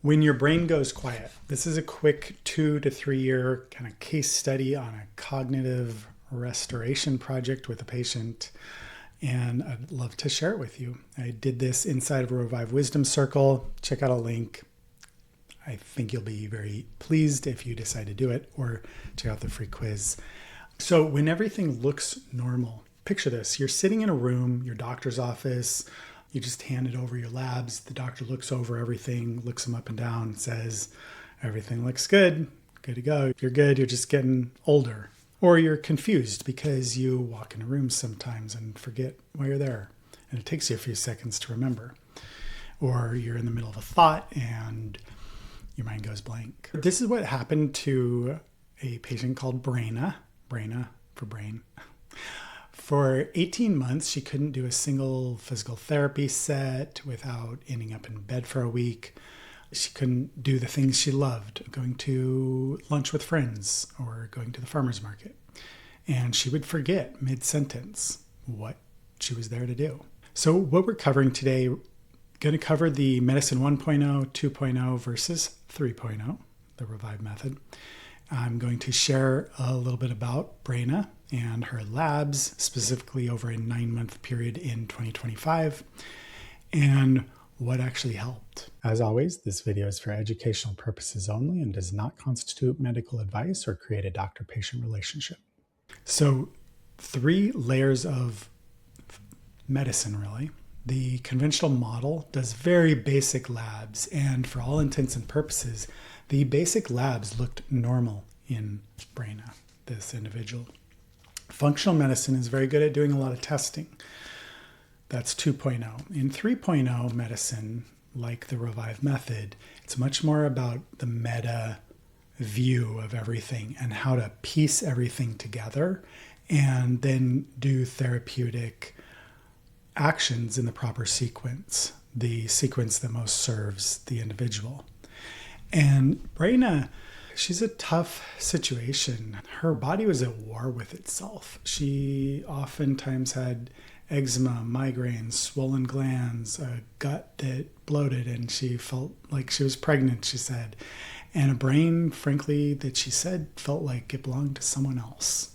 When your brain goes quiet. This is a quick 2 to 3 year kind of case study on a cognitive restoration project with a patient, and I'd love to share it with you. I did this inside of a Revive Wisdom Circle. Check out a link. I think you'll be very pleased if you decide to do it, or check out the free quiz. So when everything looks normal, picture this. You're sitting in a room, your doctor's office. You just handed over your labs. The doctor looks over everything, looks them up and down, says, everything looks good, good to go. You're good, you're just getting older. Or you're confused because you walk in a room sometimes and forget why you're there. And it takes you a few seconds to remember. Or you're in the middle of a thought and your mind goes blank. This is what happened to a patient called Braina for brain. For 18 months, she couldn't do a single physical therapy set without ending up in bed for a week. She couldn't do the things she loved, going to lunch with friends or going to the farmer's market. And she would forget mid-sentence what she was there to do. So what we're covering today, going to cover the medicine 1.0, 2.0 versus 3.0, the Revive method. I'm going to share a little bit about Braina and her labs, specifically over a 9-month period in 2025, and what actually helped. As always, this video is for educational purposes only and does not constitute medical advice or create a doctor-patient relationship. So 3 layers of medicine, really. The conventional model does very basic labs, and for all intents and purposes, the basic labs looked normal in Braina, this individual. Functional medicine is very good at doing a lot of testing. That's 2.0. In 3.0 medicine, like the Revive method, it's much more about the meta view of everything and how to piece everything together and then do therapeutic actions in the proper sequence, the sequence that most serves the individual. And Braina, she's a tough situation. Her body was at war with itself. She oftentimes had eczema, migraines, swollen glands, a gut that bloated, and she felt like she was pregnant, she said. And a brain, frankly, that she said felt like it belonged to someone else.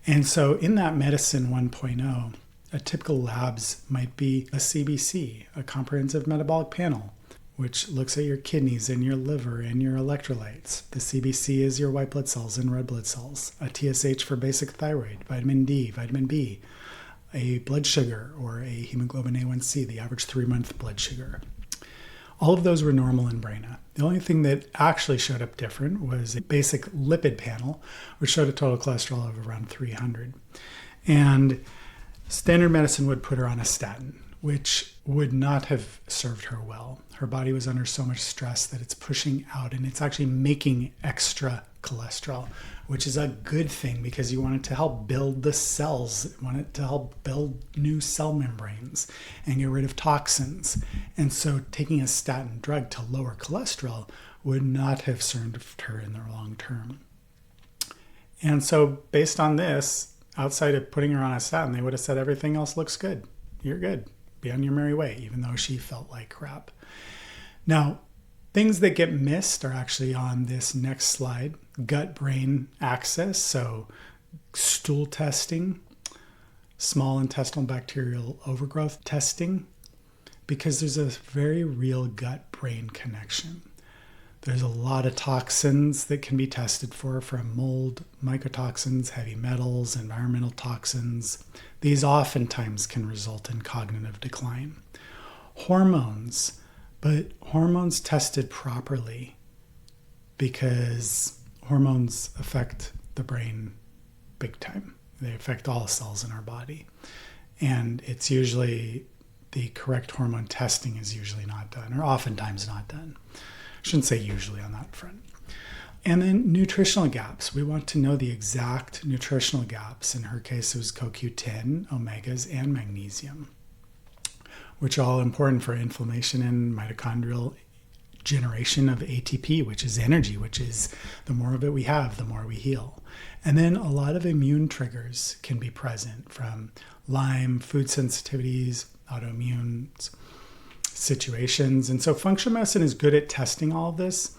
And so in that medicine 1.0, a typical labs might be a CBC, a comprehensive metabolic panel, which looks at your kidneys and your liver and your electrolytes. The CBC is your white blood cells and red blood cells, a TSH for basic thyroid, vitamin D, vitamin B, a blood sugar or a hemoglobin A1C, the average 3-month blood sugar. All of those were normal in Braina. The only thing that actually showed up different was a basic lipid panel, which showed a total cholesterol of around 300. And standard medicine would put her on a statin, which would not have served her well. Her body was under so much stress that it's pushing out and it's actually making extra cholesterol, which is a good thing because you want it to help build the cells, you want it to help build new cell membranes and get rid of toxins. And so taking a statin drug to lower cholesterol would not have served her in the long term. And so based on this, outside of putting her on a statin, they would have said everything else looks good. You're good. Be on your merry way, even though she felt like crap. Now, things that get missed are actually on this next slide. Gut-brain axis, so stool testing, small intestinal bacterial overgrowth testing, because there's a very real gut-brain connection. There's a lot of toxins that can be tested for, from mold, mycotoxins, heavy metals, environmental toxins. These oftentimes can result in cognitive decline. Hormones, but hormones tested properly, because hormones affect the brain big time. They affect all cells in our body. And it's usually the correct hormone testing is usually not done, or oftentimes not done. I shouldn't say usually on that front. And then nutritional gaps. We want to know the exact nutritional gaps. In her case, it was CoQ10, omegas, and magnesium, which are all important for inflammation and mitochondrial generation of ATP, which is energy, which is the more of it we have, the more we heal. And then a lot of immune triggers can be present, from Lyme, food sensitivities, autoimmune, situations. And so functional medicine is good at testing all of this.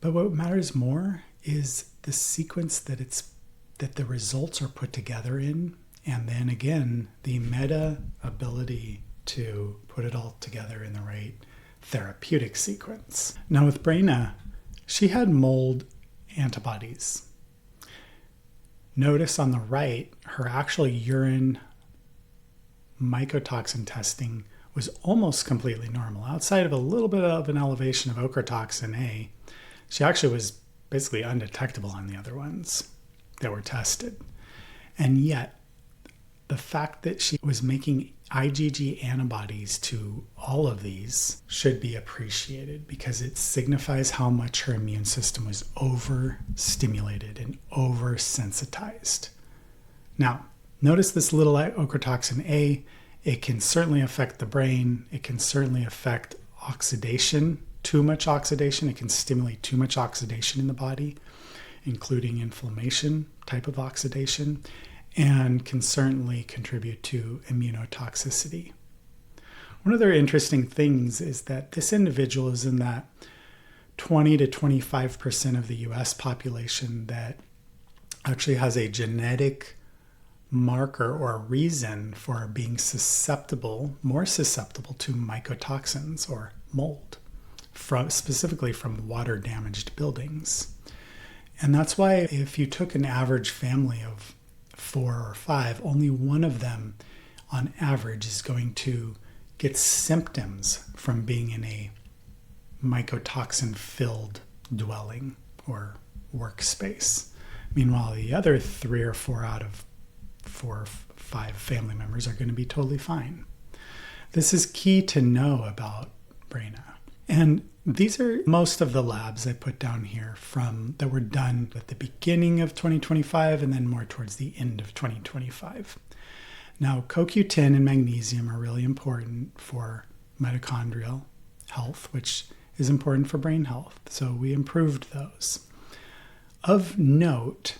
But what matters more is the sequence that the results are put together in. And then again, the meta ability to put it all together in the right therapeutic sequence. Now with Braina, she had mold antibodies. Notice on the right, her actual urine mycotoxin testing was almost completely normal. Outside of a little bit of an elevation of ochratoxin-A, she actually was basically undetectable on the other ones that were tested. And yet, the fact that she was making IgG antibodies to all of these should be appreciated because it signifies how much her immune system was overstimulated and oversensitized. Now, notice this little ochratoxin-A. It can certainly affect the brain. It can certainly affect oxidation, too much oxidation. It can stimulate too much oxidation in the body, including inflammation type of oxidation, and can certainly contribute to immunotoxicity. One of the interesting things is that this individual is in that 20 to 25% of the US population that actually has a genetic marker or a reason for being more susceptible to mycotoxins or mold, specifically from water-damaged buildings. And that's why if you took an average family of 4 or 5, only one of them on average is going to get symptoms from being in a mycotoxin-filled dwelling or workspace. Meanwhile, the other 3 or 4 out of 4 or 5 family members are going to be totally fine. This is key to know about Braina. And these are most of the labs I put down here that were done at the beginning of 2025 and then more towards the end of 2025. Now, CoQ10 and magnesium are really important for mitochondrial health, which is important for brain health. So we improved those. Of note,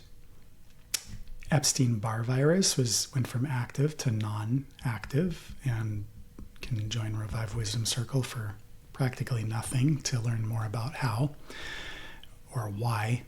Epstein-Barr virus went from active to non-active and can join Revive Wisdom Circle for practically nothing to learn more about how or why.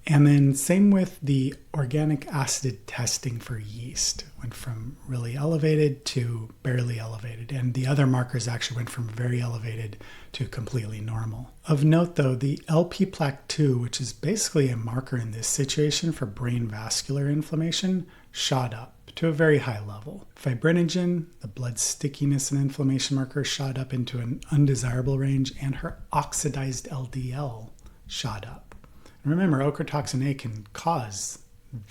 And then same with the organic acid testing for yeast. Went from really elevated to barely elevated. And the other markers actually went from very elevated to completely normal. Of note though, the LP plaque 2, which is basically a marker in this situation for brain vascular inflammation, shot up to a very high level. Fibrinogen, the blood stickiness and inflammation marker, shot up into an undesirable range, and her oxidized LDL shot up. And remember, ochratoxin-A can cause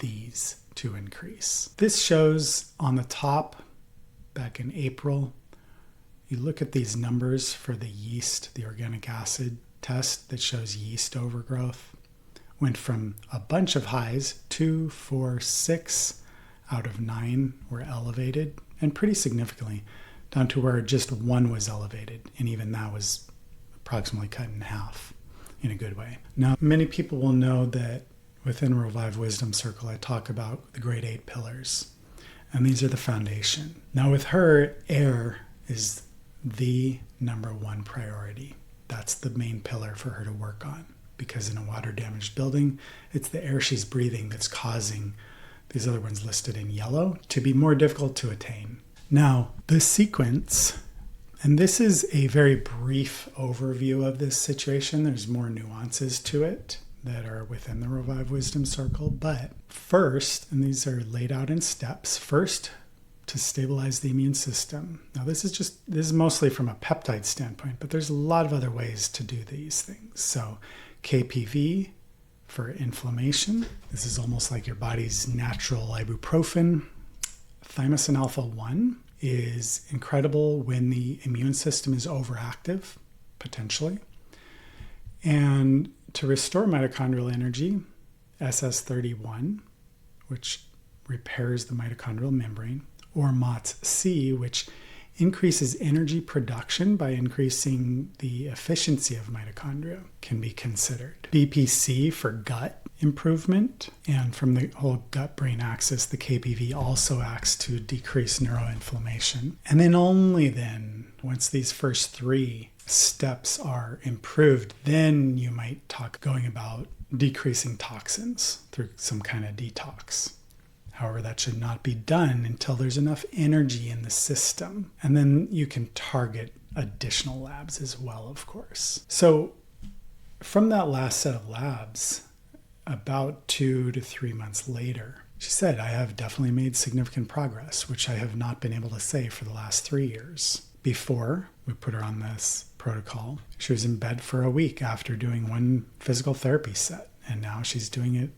these to increase. This shows on the top, back in April, you look at these numbers for the yeast, the organic acid test that shows yeast overgrowth. Went from a bunch of highs, 2, 4, 6, out of 9 were elevated, and pretty significantly, down to where just 1 was elevated, and even that was approximately cut in half in a good way. Now, many people will know that within Revive Wisdom Circle, I talk about the great 8 pillars, and these are the foundation. Now with her, air is the number 1 priority. That's the main pillar for her to work on, because in a water-damaged building, it's the air she's breathing that's causing these other ones listed in yellow to be more difficult to attain. Now, the sequence, and this is a very brief overview of this situation. There's more nuances to it that are within the Revive Wisdom Circle. But first, and these are laid out in steps, first to stabilize the immune system. Now this is mostly from a peptide standpoint, but there's a lot of other ways to do these things. So 𝗏𝗶𝘃 for inflammation. This is almost like your body's natural ibuprofen. Thymosin alpha-1 is incredible when the immune system is overactive, potentially. And to restore mitochondrial energy, SS31, which repairs the mitochondrial membrane, or MOTS-C, which increases energy production by increasing the efficiency of mitochondria, can be considered. BPC for gut improvement. And from the whole gut-brain axis, the 𝗙𝗶𝘃 also acts to decrease neuroinflammation. And then only then, once these first 3 steps are improved, then you might talk going about decreasing toxins through some kind of detox. However, that should not be done until there's enough energy in the system. And then you can target additional labs as well, of course. So from that last set of labs, about 2 to 3 months later, she said, I have definitely made significant progress, which I have not been able to say for the last 3 years. Before we put her on this protocol, she was in bed for a week after doing 1 physical therapy set. And now she's doing it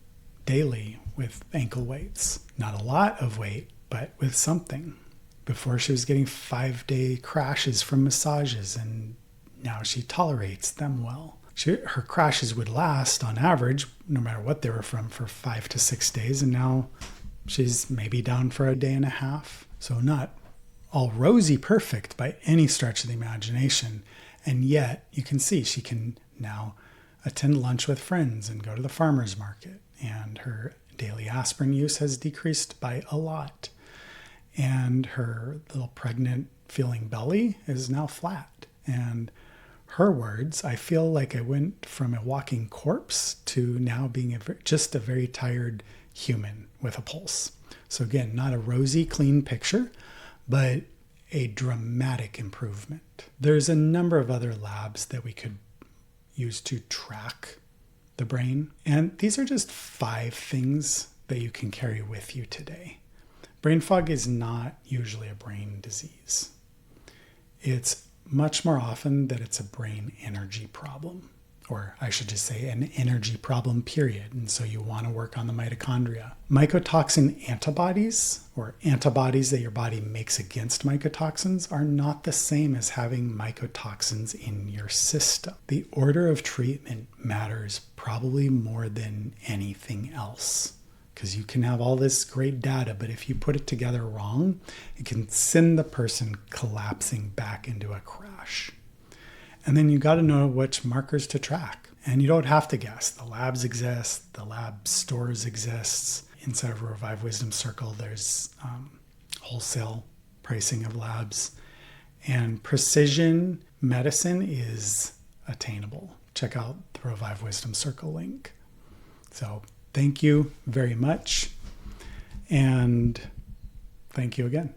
daily with ankle weights. Not a lot of weight, but with something. Before she was getting 5-day crashes from massages, and now she tolerates them well. Her crashes would last on average, no matter what they were from, for 5 to 6 days, and now she's maybe down for a day and a half. So not all rosy perfect by any stretch of the imagination. And yet you can see she can now attend lunch with friends and go to the farmer's market. And her daily aspirin use has decreased by a lot. And her little pregnant feeling belly is now flat. And her words, I feel like I went from a walking corpse to now being just a very tired human with a pulse. So again, not a rosy, clean picture, but a dramatic improvement. There's a number of other labs that we could use to track the brain. And these are just 5 things that you can carry with you today. Brain fog is not usually a brain disease. It's much more often that it's a brain energy problem, or I should just say an energy problem, period. And so you want to work on the mitochondria. Mycotoxin antibodies, or antibodies that your body makes against mycotoxins, are not the same as having mycotoxins in your system. The order of treatment matters probably more than anything else, because you can have all this great data, but if you put it together wrong, it can send the person collapsing back into a crash. And then you got to know which markers to track. And you don't have to guess. The labs exist. The lab stores exists. Inside of Revive Wisdom Circle, there's wholesale pricing of labs. And precision medicine is attainable. Check out the Revive Wisdom Circle link. So thank you very much. And thank you again.